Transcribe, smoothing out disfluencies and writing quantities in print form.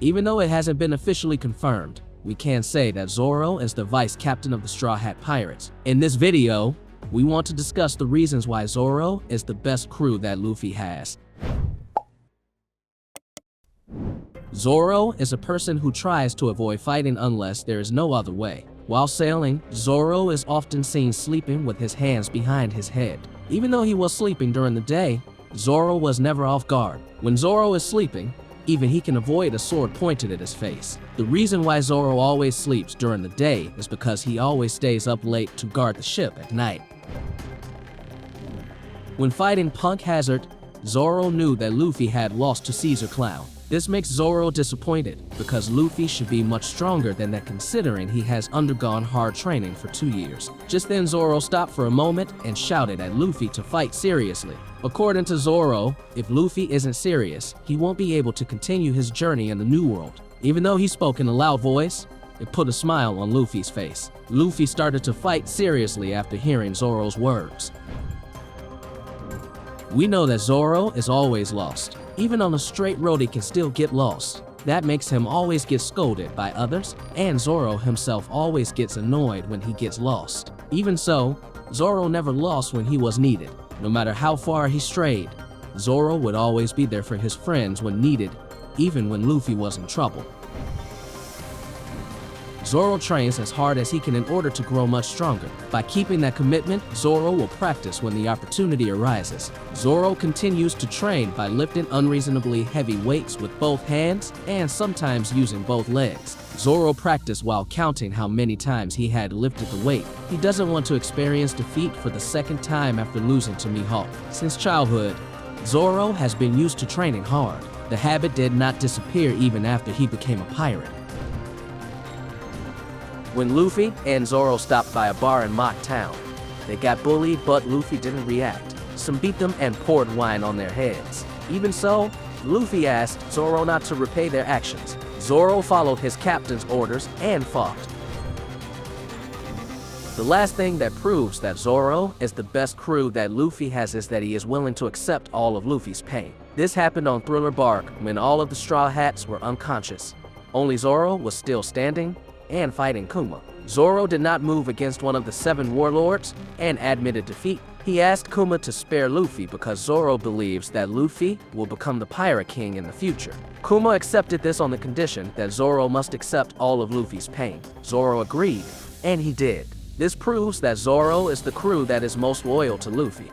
Even though it hasn't been officially confirmed, we can say that Zoro is the vice captain of the Straw Hat Pirates. In this video, we want to discuss the reasons why Zoro is the best crew that Luffy has. Zoro is a person who tries to avoid fighting unless there is no other way. While sailing, Zoro is often seen sleeping with his hands behind his head. Even though he was sleeping during the day, Zoro was never off guard. When Zoro is sleeping, even he can avoid a sword pointed at his face. The reason why Zoro always sleeps during the day is because he always stays up late to guard the ship at night. When fighting 𝐋𝐢𝐜𝐬𝐞, Zoro knew that Luffy had lost to 𝐋𝐢𝐜𝐞𝐬𝐞. This makes Zoro disappointed, because Luffy should be much stronger than that considering he has undergone hard training for 2 years. Just then Zoro stopped for a moment and shouted at Luffy to fight seriously. According to Zoro, if Luffy isn't serious, he won't be able to continue his journey in the New World. Even though he spoke in a loud voice, it put a smile on Luffy's face. Luffy started to fight seriously after hearing Zoro's words. We know that Zoro is always lost. Even on a straight road he can still get lost. That makes him always get scolded by others, and Zoro himself always gets annoyed when he gets lost. Even so, Zoro never lost when he was needed. No matter how far he strayed, Zoro would always be there for his friends when needed, even when Luffy was in trouble. Zoro trains as hard as he can in order to grow much stronger. By keeping that commitment, Zoro will practice when the opportunity arises. Zoro continues to train by lifting unreasonably heavy weights with both hands and sometimes using both legs. Zoro practiced while counting how many times he had lifted the weight. He doesn't want to experience defeat for the second time after losing to 𝐻𝐻𝐽. Since childhood, Zoro has been used to training hard. The habit did not disappear even after he became a pirate. When Luffy and Zoro stopped by a bar in Mock Town, they got bullied, but Luffy didn't react. Some beat them and poured wine on their heads. Even so, Luffy asked Zoro not to repay their actions. Zoro followed his captain's orders and fought. The last thing that proves that Zoro is the best crew that Luffy has is that he is willing to accept all of Luffy's pain. This happened on Thriller Bark when all of the Straw Hats were unconscious. Only Zoro was still standing and fighting Kuma. Zoro did not move against one of the 7 warlords and admitted defeat. He asked Kuma to spare Luffy because Zoro believes that Luffy will become the Pirate King in the future. Kuma accepted this on the condition that Zoro must accept all of Luffy's pain. Zoro agreed, and he did. This proves that Zoro is the crew that is most loyal to Luffy.